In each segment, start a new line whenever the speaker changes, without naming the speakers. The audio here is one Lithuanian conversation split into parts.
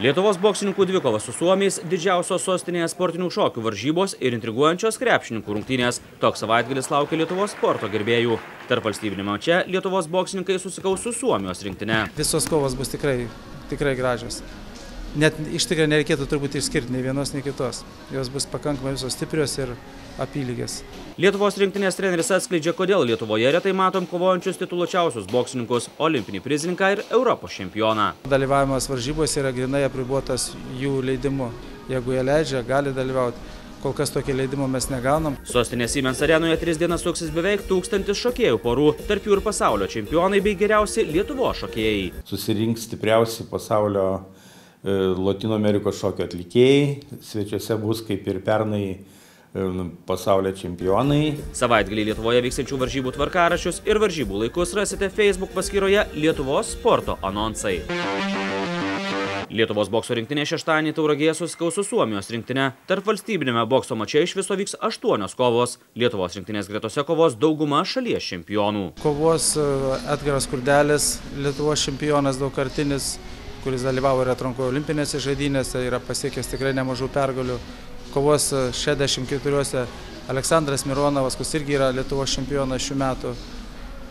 Lietuvos boksininkų dvikova su suomiais, didžiausios sostinėje sportinių šokių varžybos ir intriguojančios krepšininkų rungtynės. Toks savaitgalis laukia Lietuvos sporto gerbėjų. Tarp valstybinio mače Lietuvos boksininkai susikaus su Suomijos rinktine.
Visos kovos bus tikrai gražios. Net iš tikrųjų nereikėtų turbūt išskirti nei vienos, nei kitos. Jos bus pakankamai visos stiprios ir apylygės.
Lietuvos rinktinės treneris atskleidžia, kodėl Lietuvoje retai matom kovojančius tituluočiausius boksininkus, olimpinį prizininką ir Europos čempioną.
Dalyvavimas varžybose yra grynai apribotas jų leidimu. Jeigu jie leidžia, gali dalyvauti. Kol kas tokio leidimo mes negaunam.
Sostinės Siemens arenoje 3 dienas suksis beveik 1000 šokėjų porų, tarp jų ir pasaulio čempionai bei geriausi Lietuvos šokėjai.
Susirinks stipriausi pasaulio Latino Amerikos šokio atlikėjai. Svečiuose bus kaip ir pernai pasaulio čempionai.
Savaitgalį Lietuvoje vyksiančių varžybų tvarkaraščius ir varžybų laikus rasite Facebook paskyroje Lietuvos sporto anonsai. Lietuvos bokso rinktinė šeštadienį Tauragėje susikaus su Suomijos rinktine. Tarp valstybinėme bokso mače iš viso vyks 8 kovos. Lietuvos rinktinės gretose kovos dauguma šalies čempionų.
Kovos Edgaras Kurdelis, Lietuvos čempionas daugkartinis, kuris dalyvavo ir atrankoje olimpinėse žaidynėse, yra pasiekęs tikrai nemažų pergalių. Kovos 64 Aleksandras Mironovas, kuris irgi yra Lietuvos čempionas šių metų.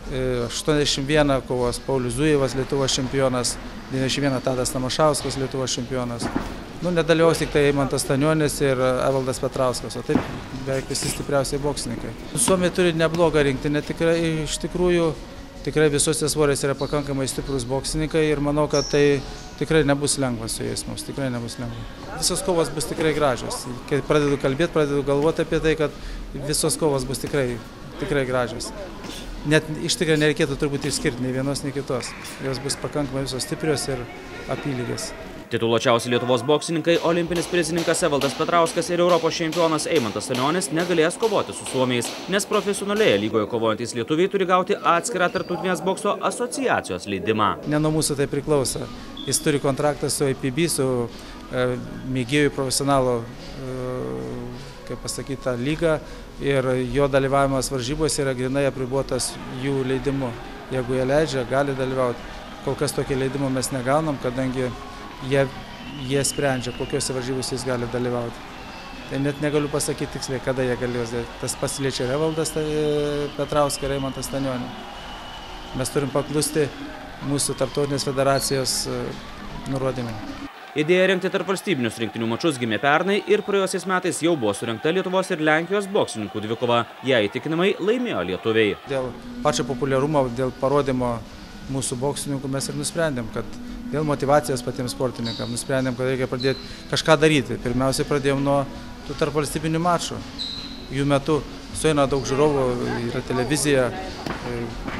81 kovos Paulius Zujevas, Lietuvos čempionas, 91 Tadas Tamašauskas, Lietuvos čempionas. Nedalyvaus tik tai Eimantas Stanionis ir Evaldas Petrauskas, o taip beveik visi stipriausiai boksininkai. Suomiai turi neblogą rinktinę, iš tikrųjų, tikrai visose svorėse yra pakankamai stiprus boksininkai ir manau, kad tai tikrai nebus lengva su jais mums, tikrai nebus lengva. Visos kovos bus tikrai gražios. Kai pradedu kalbėti, pradedu galvoti apie tai, kad visos kovos bus tikrai gražios. Net iš tikrųjų nereikėtų turbūt išskirti nei vienos, nei kitos. Jos bus pakankamai visos stiprios ir apylygės.
Tituluočiausi Lietuvos boksininkai, olimpinis prizininkas Evaldas Petrauskas ir Europos čempionas Eimantas Stanionis negalės kovoti su suomiais, nes profesionalioje lygoje kovojantys lietuviai turi gauti atskirą tarptautinės bokso asociacijos leidimą.
Ne nuo mūsų tai priklauso. Jis turi kontraktą su IPB, su mėgėjų profesionalo, kaip pasakyta, lyga ir jo dalyvavimas varžybose yra grynai apribotas jų leidimu. Jeigu jie leidžia, gali dalyvauti. Kol kas tokio leidimo mes negaunam, kadangi jie sprendžia, kokiuose varžybose jis gali dalyvauti. Tai net negaliu pasakyti tiksliai, kada jie galės. Tas pasiliečia ir Evaldas Petrauskas ir Eimantas Stanionis. Mes turim paklusti mūsų tarptautinės federacijos nurodymai.
Idėja rengti tarp valstybinius rinktinių mačus gimė pernai ir praėjusiais metais jau buvo surengta Lietuvos ir Lenkijos boksininkų dvikova. Ją įtikinamai laimėjo lietuviai.
Dėl pačio populiarumo, dėl parodymo mūsų boksininkų mes ir nusprendėm, kad dėl motyvacijos patiems sportininkams nusprendėm, kad reikia pradėti kažką daryti. Pirmiausiai pradėjom nuo tų tarp valstybinių mačų. Jų metu sueina daug žiūrovų, yra televizija,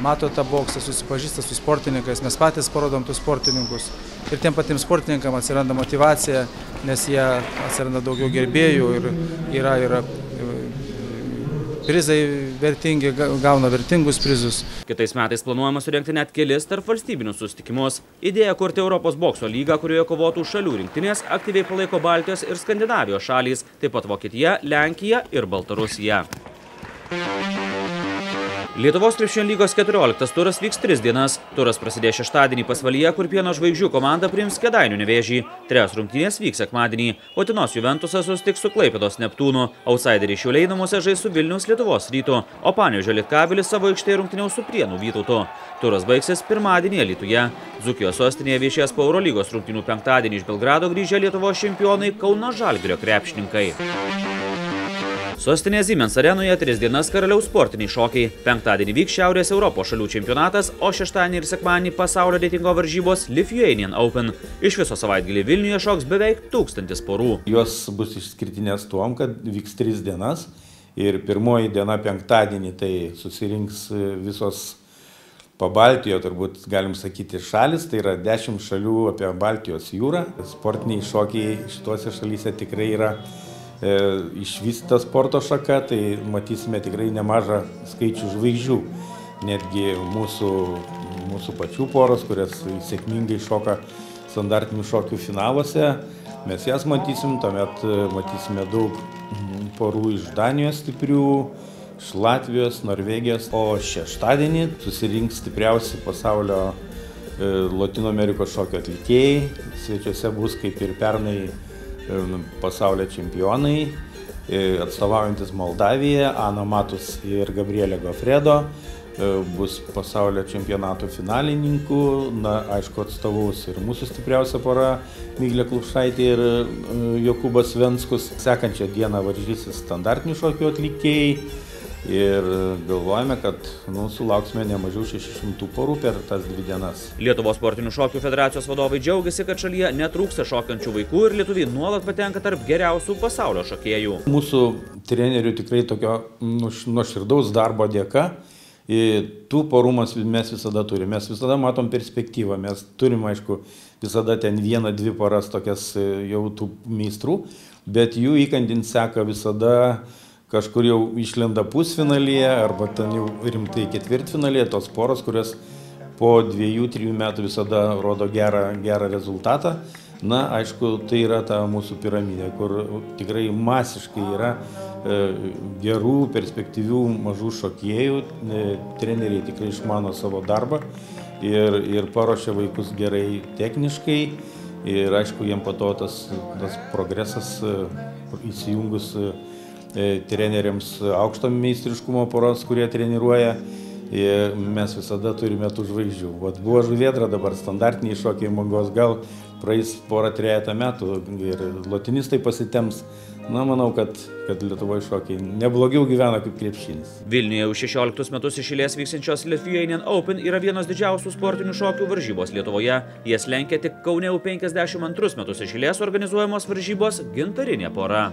mato tą boksą, susipažįsta su sportininkais, mes patys parodom tus sportininkus. Ir tiem patiems sportininkams atsiranda motyvacija, nes jie atsiranda daugiau gerbėjų ir yra prizai vertingi, gauna vertingus prizus.
Kitais metais planuojama surengti net kelis tarp valstybinius susitikimus. Idėja kurti Europos bokso lygą, kurioje kovotų šalių rinktinės, aktyviai palaiko Baltijos ir Skandinavijos šalys, taip pat Vokietija, Lenkija ir Baltarusija. Lietuvos krepšinio lygos 14 turas vyks 3 dienas. Turas prasidės šeštadienį Pasvalyje, kur Pieno žvaigždžių komanda priims Kėdainių Nevėžį. 3 rungtynės vyks sekmadienį. Utenos Juventusas susitiks su Klaipėdos Neptūnu. Outsideriai Šiauliai namuose žais su Vilniaus Lietuvos Rytu, o Panevėžio Lietkabelis savo aikštėje rungtyniaus su Prienų Vytautu. Turas baigsis pirmadienį Alytuje. Dzūkijos sostinėje viešės po Eurolygos rungtynių penktadienį iš Belgrado grįžę Lietuvos čempionai Kauno Žalgirio krepšininkai. Sostinės Siemens arenoje 3 dienas karaliaus sportiniai šokiai. Penktadienį vyks Šiaurės Europos šalių čempionatas, o šeštadienį ir sekmadienį pasaulio reitingo varžybos Lithuanian Open. Iš viso savaitgalį Vilniuje šoks beveik 1000 porų.
Jos bus išskirtinės tuom, kad vyks 3 dienas ir pirmoji diena penktadienį tai susirinks visos Pabaltijo, turbūt galim sakyti, šalis, tai yra 10 šalių apie Baltijos jūrą. Sportiniai šokiai šituose šalyse tikrai yra išvystyta sporto šaka, tai matysime tikrai nemažą skaičių žvaigždžių. Netgi mūsų pačių poros, kurias sėkmingai šoka standartinių šokių finaluose, mes jas matysim, tuomet matysime daug porų iš Danijos stiprių, iš Latvijos, Norvegijos, o šeštadienį susirinks stipriausi pasaulio Latino Amerikos šokio atlikėjai. Svečiuose bus kaip ir pernai pasaulio čempionai, atstovaujantis Moldaviją, Ana Matus ir Gabrielė Gofredo. Bus pasaulio čempionato finalininkų, aišku, atstovaus ir mūsų stipriausia pora Miglė Klupšaitė ir Jokūbas Venskus. Sekančią dieną varžysis standartinių šokių atlikėjai ir galvojame, kad sulauksime ne mažiau 600 porų per tas 2 dienas.
Lietuvos sportinių šokių federacijos vadovai džiaugiasi, kad šalyje netrūksta šokančių vaikų ir lietuviai nuolat patenka tarp geriausių pasaulio šokėjų.
Mūsų trenerių tikrai tokio nuoširdaus darbo dėka. Tų porų mes visada turime, mes visada matom perspektyvą, mes turim, aišku, visada ten 1-2 poras tokias jau tų meistrų, bet jų įkandint seka visada kažkur jau išlenda pusfinalyje arba ten jau rimtai ketvirtfinalyje, tos poros, kurios po 2-3 metų visada rodo gerą rezultatą. Aišku, tai yra ta mūsų piramidė, kur tikrai masiškai yra gerų, perspektyvių mažų šokėjų. Treneriai tikrai išmano savo darbą ir paruošia vaikus gerai techniškai. Ir aišku, jiem po to tas progresas įsijungus treneriams aukšto meistriškumo poros, kurie treniruoja. Mes visada turime tų žvaigždžių. Buvo žuvėdra, dabar standartiniai šokiai mangos, gal praeis porą 3 metų ir lotinistai pasitems. Manau, kad Lietuvoje šokiai neblogiau gyvena kaip krepšinis.
Vilniuje jau 16 metus iš eilės vykstančios Lithuanian Open yra vienos didžiausių sportinių šokių varžybos Lietuvoje. Jas lenkia tik Kaune jau 52 metus iš eilės organizuojamos varžybos Gintarinė pora.